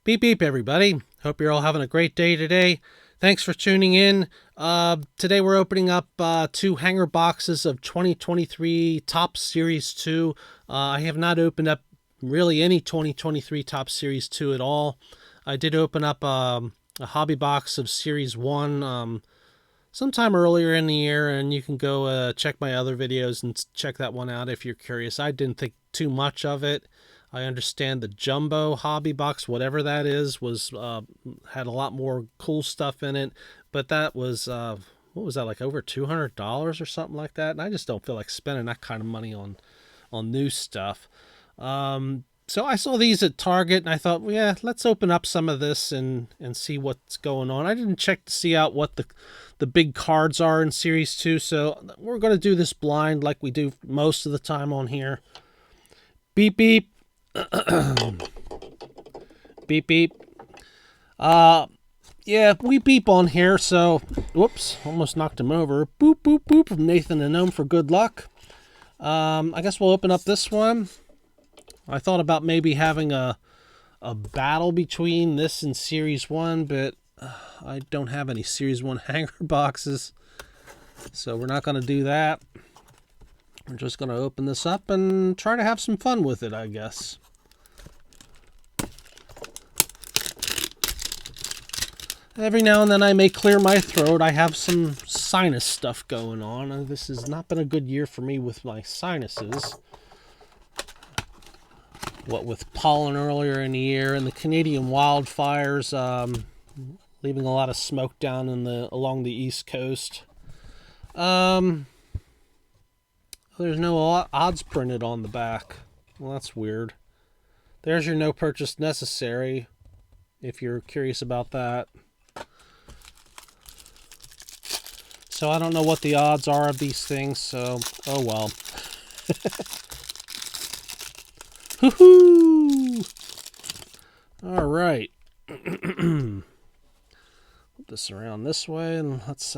Beep beep, everybody. Hope you're all having a great day today. Thanks for tuning in. Today we're opening up two hanger boxes of 2023 Top Series 2. I have not opened up really any 2023 Top Series 2 at all. I did open up a hobby box of Series 1 sometime earlier in the year, and you can go check my other videos and check that one out if you're curious. I didn't think too much of it. I understand the jumbo hobby box, whatever that is, was had a lot more cool stuff in it, but that was what was that, like over $200 or something like that? And I just don't feel like spending that kind of money on new stuff. So I saw these at Target, and I thought, well, yeah, let's open up some of this and see what's going on. I didn't check to see out what the big cards are in Series 2, so we're going to do this blind like we do most of the time on here. Beep, beep. Beep, beep. Yeah, we beep on here, so... Whoops, almost knocked him over. Boop, boop, boop from Nathan and Gnome for good luck. I guess we'll open up this one. I thought about maybe having a battle between this and Series 1, but I don't have any Series 1 hanger boxes, so we're not going to do that. We're just going to open this up and try to have some fun with it, I guess. Every now and then I may clear my throat. I have some sinus stuff going on, and this has not been a good year for me with my sinuses. What with pollen earlier in the year and the Canadian wildfires leaving a lot of smoke down along the East Coast. There's no odds printed on the back. Well, that's weird. There's your no purchase necessary, if you're curious about that. So I don't know what the odds are of these things, so oh well. Hoo-hoo! Alright. Put this around this way, and let's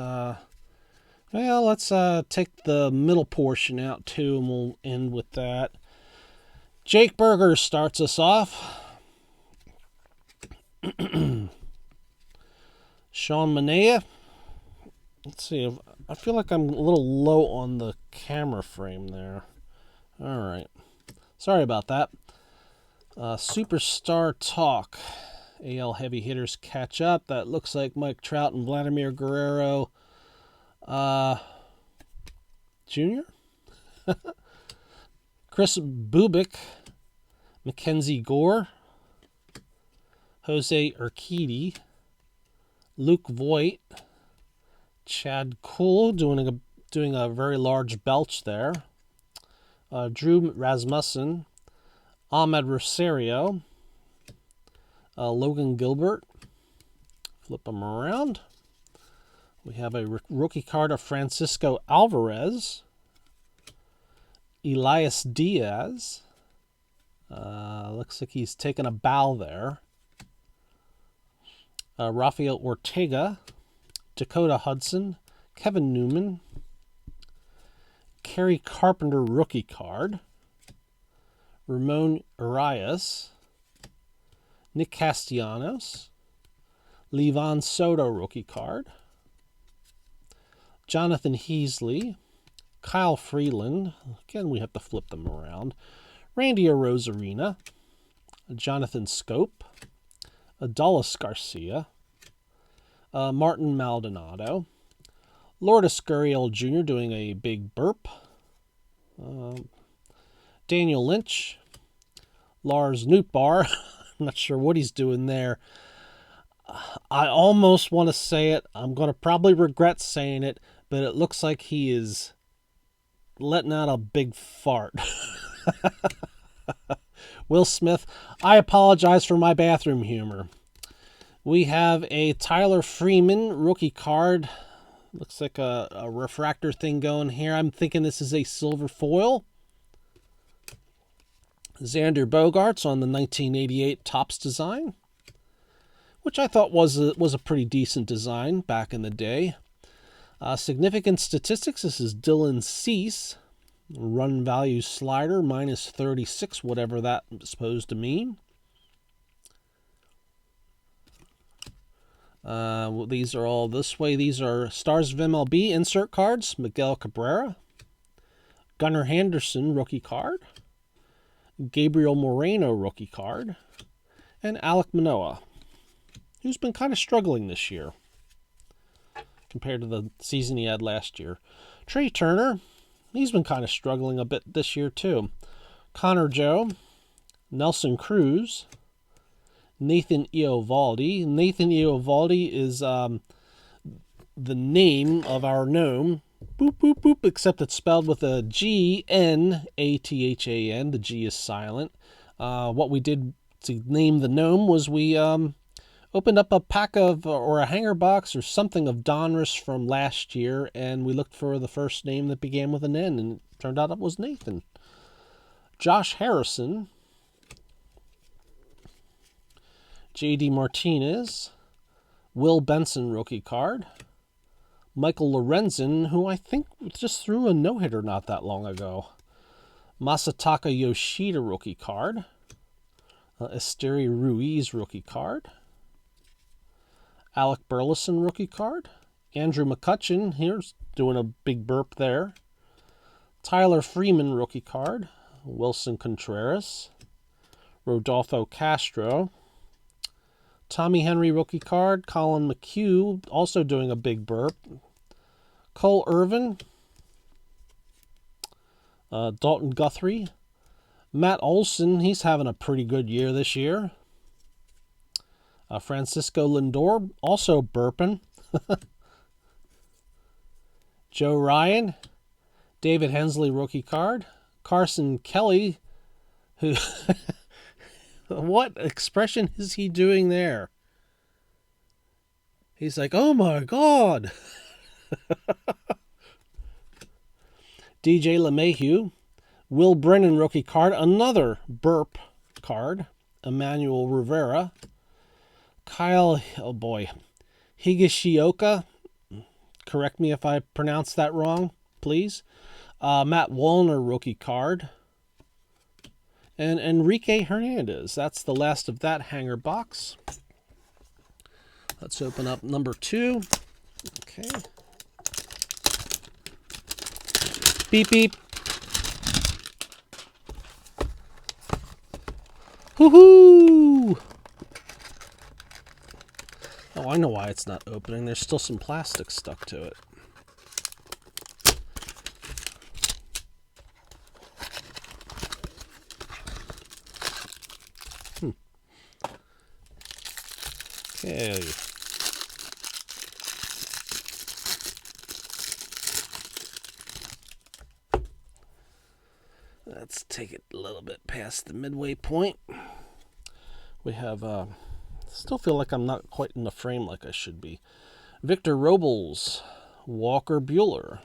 take the middle portion out too, and we'll end with that. Jake Berger starts us off. Sean Manaea. Let's see. I feel like I'm a little low on the camera frame there. All right. Sorry about that. Superstar Talk. AL heavy hitters catch up. That looks like Mike Trout and Vladimir Guerrero Jr. Chris Bubik, Mackenzie Gore, Jose Urquidy, Luke Voigt, Chad Kuhl doing a very large belch there, Drew Rasmussen, Ahmed Rosario, Logan Gilbert. Flip them around. We have a rookie card of Francisco Alvarez, Elias Diaz. Looks like he's taken a bow there. Rafael Ortega, Dakota Hudson, Kevin Newman, Kerry Carpenter rookie card, Ramon Arias, Nick Castellanos, Livan Soto rookie card, Jonathan Heasley, Kyle Freeland, again we have to flip them around, Randy Arozarena, Jonathan Scope, Adolis Garcia, Martin Maldonado, Lourdes Gurriel Jr. doing a big burp, Daniel Lynch, Lars Nootbaar. I'm not sure what he's doing there. I almost want to say it. I'm going to probably regret saying it, but it looks like he is letting out a big fart. Will Smith, I apologize for my bathroom humor. We have a Tyler Freeman rookie card. Looks like a refractor thing going here. I'm thinking this is a silver foil. Xander Bogaerts on the 1988 Topps design, which I thought was a pretty decent design back in the day. Significant statistics. This is Dylan Cease. Run value slider, minus 36, whatever that's supposed to mean. These are all this way. These are Stars of MLB insert cards. Miguel Cabrera. Gunnar Henderson rookie card. Gabriel Moreno rookie card. And Alek Manoah, who's been kind of struggling this year compared to the season he had last year. Trey Turner, he's been kind of struggling a bit this year too. Connor Joe. Nelson Cruz. Nathan Eovaldi. Nathan Eovaldi is the name of our gnome. Boop, boop, boop, except it's spelled with a G-N-A-T-H-A-N. The G is silent. What we did to name the gnome was we opened up a pack of, or a hanger box or something of Donruss from last year, and we looked for the first name that began with an N, and it turned out it was Nathan. Josh Harrison. J.D. Martinez. Will Benson rookie card. Michael Lorenzen, who I think just threw a no-hitter not that long ago. Masataka Yoshida rookie card. Esteri Ruiz rookie card. Alec Burleson rookie card. Andrew McCutchen, here's doing a big burp there. Tyler Freeman rookie card. Wilson Contreras. Rodolfo Castro. Tommy Henry rookie card. Colin McHugh, also doing a big burp. Cole Irvin. Dalton Guthrie. Matt Olson, he's having a pretty good year this year. Francisco Lindor, also burping. Joe Ryan. David Hensley rookie card. Carson Kelly, who... What expression is he doing there? He's like, oh my God. DJ LeMahieu. Will Brennan rookie card. Another burp card. Emmanuel Rivera. Kyle, oh boy. Higashioka. Correct me if I pronounce that wrong, please. Matt Wallner rookie card. And Enrique Hernandez. That's the last of that hanger box. Let's open up number 2. Okay. Beep, beep. Woohoo! Oh, I know why it's not opening. There's still some plastic stuck to it. Okay. Let's take it a little bit past the midway point. We have, still feel like I'm not quite in the frame like I should be. Victor Robles, Walker Buehler.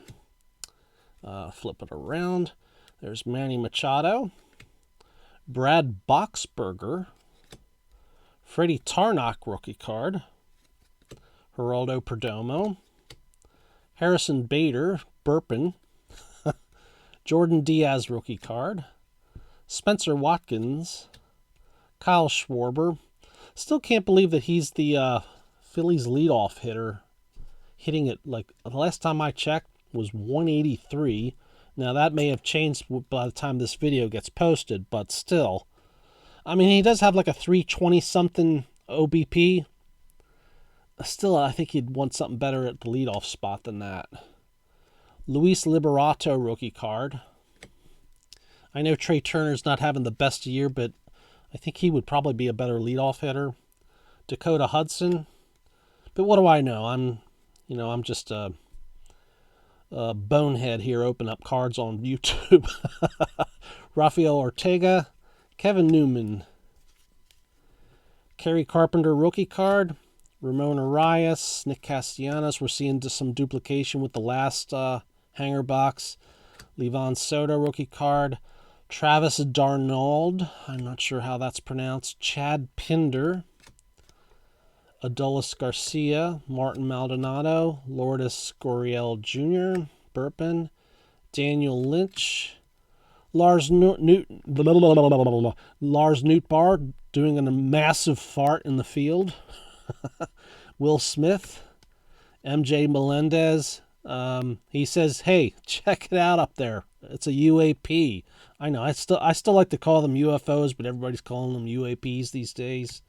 Flip it around. There's Manny Machado. Brad Boxberger. Freddie Tarnok rookie card. Geraldo Perdomo. Harrison Bader, Burping. Jordan Diaz rookie card. Spencer Watkins. Kyle Schwarber. Still can't believe that he's the Phillies leadoff hitter. Hitting it, like, the last time I checked was 183. Now, that may have changed by the time this video gets posted, but still. I mean, he does have like a 320-something OBP. Still, I think he'd want something better at the leadoff spot than that. Luis Liberato rookie card. I know Trey Turner's not having the best year, but I think he would probably be a better leadoff hitter. Dakota Hudson. But what do I know? I'm just a bonehead here, open up cards on YouTube. Rafael Ortega. Kevin Newman. Kerry Carpenter rookie card. Ramon Arias. Nick Castellanos. We're seeing some duplication with the last hanger box. Levon Soto rookie card. Travis Darnold. I'm not sure how that's pronounced. Chad Pinder. Adolis Garcia. Martin Maldonado. Lourdes Gurriel Jr. Burpin. Daniel Lynch. Lars Nootbaar doing a massive fart in the field. Will Smith, MJ Melendez. He says, "Hey, check it out up there. It's a UAP." I know. I still like to call them UFOs, but everybody's calling them UAPs these days.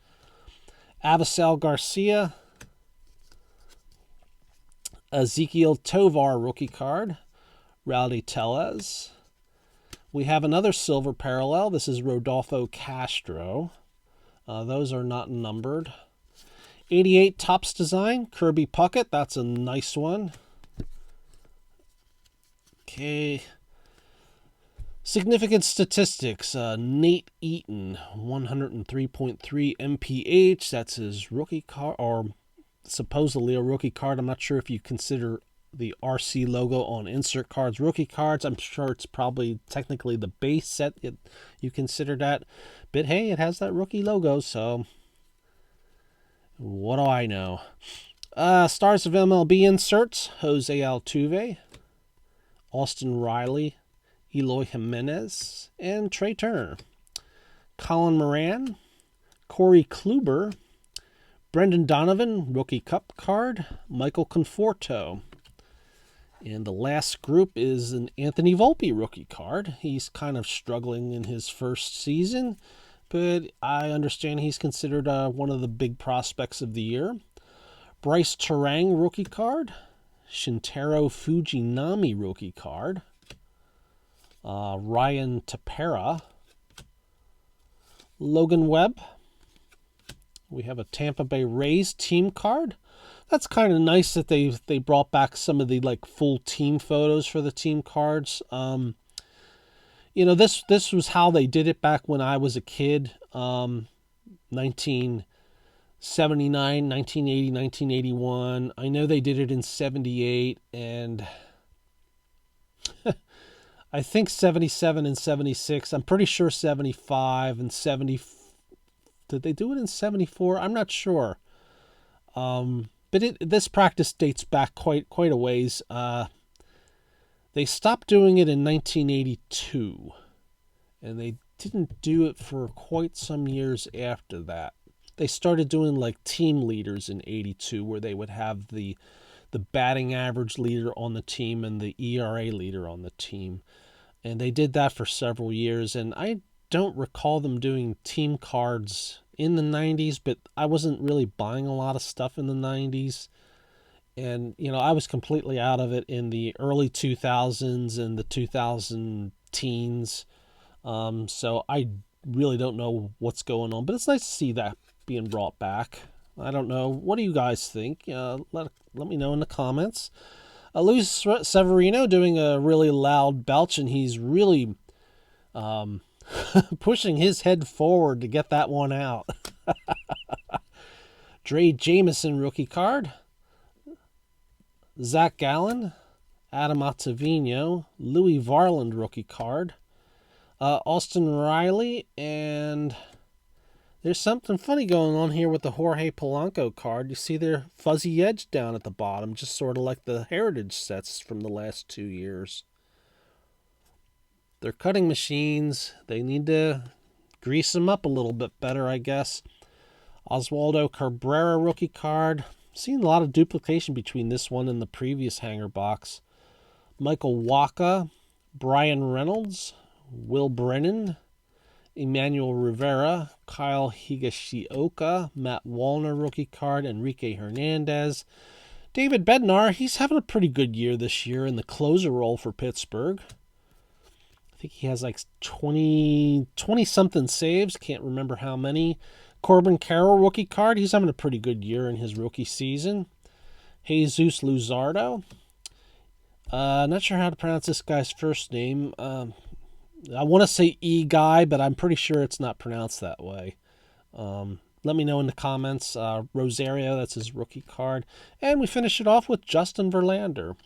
Avisal Garcia, Ezekiel Tovar rookie card, Rowdy Tellez. We have another silver parallel. This is Rodolfo Castro. Those are not numbered. 88 Topps design, Kirby Puckett. That's a nice one. Okay. Significant statistics. Nate Eaton, 103.3 MPH. That's his rookie card, or supposedly a rookie card. I'm not sure if you consider the RC logo on insert cards rookie cards. I'm sure it's probably technically the base set you consider that. But hey, it has that rookie logo, so what do I know? Stars of MLB inserts: Jose Altuve, Austin Riley, Eloy Jimenez, and Trey Turner. Colin Moran, Corey Kluber, Brendan Donovan, rookie cup card, Michael Conforto. And the last group is an Anthony Volpe rookie card. He's kind of struggling in his first season, but I understand he's considered one of the big prospects of the year. Bryce Terang rookie card, Shintaro Fujinami rookie card, Ryan Tepera, Logan Webb. We have a Tampa Bay Rays team card. That's kind of nice that they brought back some of the like full team photos for the team cards. You know, this was how they did it back when I was a kid. 1979, 1980, 1981. I know they did it in 78 and I think 77 and 76. I'm pretty sure 75 and 70. Did they do it in 74? I'm not sure. But this practice dates back quite a ways. They stopped doing it in 1982, and they didn't do it for quite some years after that. They started doing like team leaders in 82, where they would have the batting average leader on the team and the ERA leader on the team. And they did that for several years, and I don't recall them doing team cards in the 90s, but I wasn't really buying a lot of stuff in the 90s. And, you know, I was completely out of it in the early 2000s and the 2000 teens. So I really don't know what's going on, but it's nice to see that being brought back. I don't know. What do you guys think? Let me know in the comments. Luis Severino doing a really loud belch, and he's really pushing his head forward to get that one out. Dre Jameson rookie card. Zach Gallen, Adam Ottavino, Louis Varland rookie card. Austin Riley, and there's something funny going on here with the Jorge Polanco card. You see their fuzzy edge down at the bottom, just sort of like the Heritage sets from the last 2 years. They're cutting machines. They need to grease them up a little bit better, I guess. Oswaldo Cabrera rookie card. Seen a lot of duplication between this one and the previous hanger box. Michael Waka, Brian Reynolds, Will Brennan, Emmanuel Rivera, Kyle Higashioka, Matt Wallner rookie card, Enrique Hernandez. David Bednar, he's having a pretty good year this year in the closer role for Pittsburgh. I think he has like 20-something saves. Can't remember how many. Corbin Carroll rookie card. He's having a pretty good year in his rookie season. Jesus Luzardo. Not sure how to pronounce this guy's first name. I want to say E-Guy, but I'm pretty sure it's not pronounced that way. Let me know in the comments. Rosario, that's his rookie card. And we finish it off with Justin Verlander,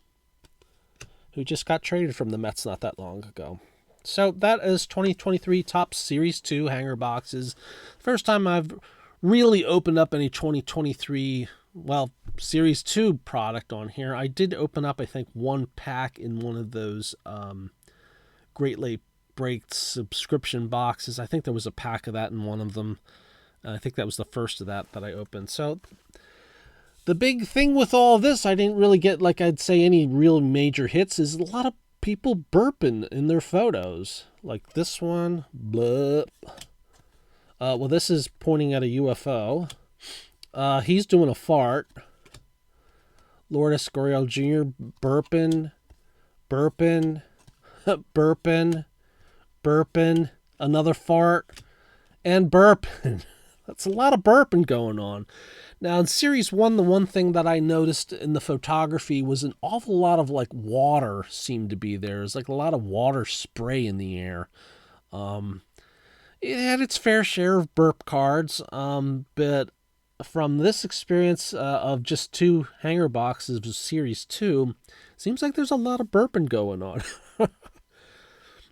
who just got traded from the Mets not that long ago. So that is 2023 Topps Series 2 hanger boxes. First time I've really opened up any 2023, well, Series 2 product on here. I did open up, I think, one pack in one of those Great Lake Break subscription boxes. I think there was a pack of that in one of them. I think that was the first of that I opened. So The big thing with all this, I didn't really get, like I'd say, any real major hits, is a lot of people burping in their photos. Like this one. Blah. Well, this is pointing at a UFO. He's doing a fart. Lourdes Gurriel Jr. burping, burping, burping, burping, another fart, and burping. That's a lot of burping going on. Now, in Series 1, the one thing that I noticed in the photography was an awful lot of, like, water seemed to be there. There's, like, a lot of water spray in the air. It had its fair share of burp cards, but from this experience of just 2 hanger boxes of Series 2, seems like there's a lot of burping going on.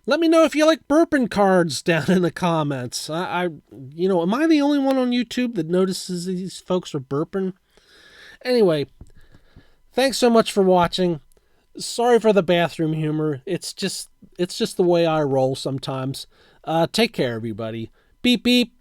Let me know if you like burping cards down in the comments. Am I the only one on YouTube that notices these folks are burping? Anyway, thanks so much for watching. Sorry for the bathroom humor. It's just the way I roll sometimes. Take care, everybody. Beep, beep.